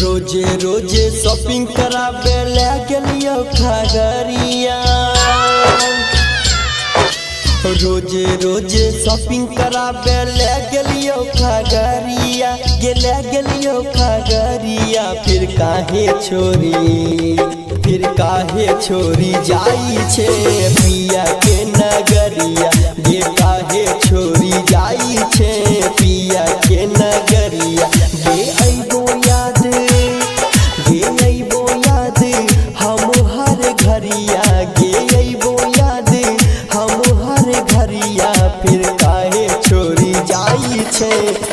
रोजे रोजे शॉपिंग कराबे ले गेलियो खगड़िया। रोजे रोजे शॉपिंग कराबे ले गेलियो खगड़िया। गेलियो खगड़िया फिर काहे छोरी जाई छे पिया के नगरिया। ये काहे छोरी जाई छे पिया के नगरिया। ये अइबो याद हम हर घरिया। गे अइबो याद हम हर घरिया। फिर काहे छोरी जाई छे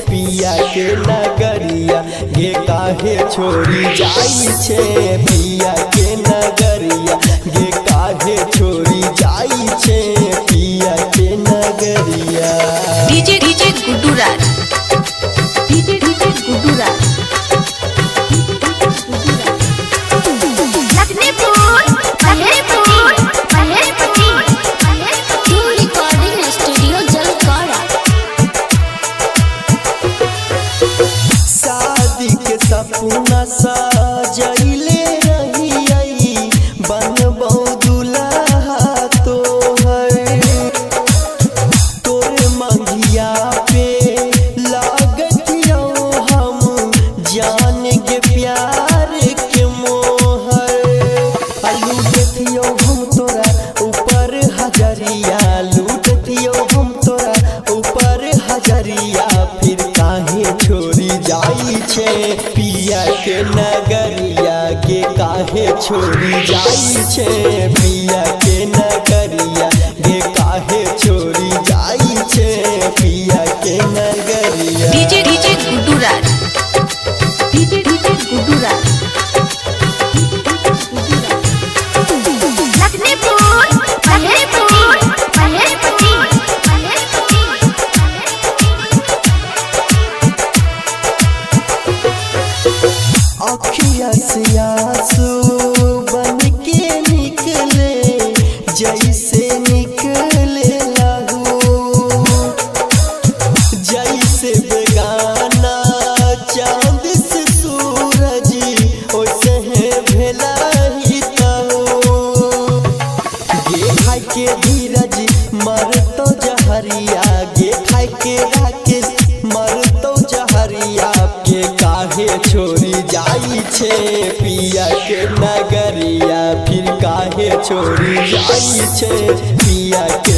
पिया के नगरिया। गे काहे छोरी जाई छे पिया के नगरिया। गे काहे छोरी जाई छे पिया के नगरिया। डीजे गुड्डू राज, डीजे गुड्डू राज। शादी के सपना सजैले रही बनबौ दुल्हा तोहर। तोर मंगिया पे लागतियो हम जान के प्यार के मोहर। लूटतियो हम तोरा ऊपर हजरिया। लूटतियो हम तोरा ऊपर हजरिया। फिर काहे छोरी जाई छे पिया के नगरिया। के काहे छोरी जाई छे पिया के नगरिया। के काहे छोरी जाई छे पिया के नगरिया। डीजे गुड्डू राज, डीजे गुड्डू राज। अखिया से आंसू बन के निकले जैसे निकले लहू। जैसे बेगाना चांद से सूरज ओसे है भेला ही तहु। गे खाई के धीरज मर तो जहरिया। गे खाई के राकेश मर तो जहरिया। के काहे छोरी जाई छे पिया के नगरिया। फिर काहे छोरी जाई छे पिया के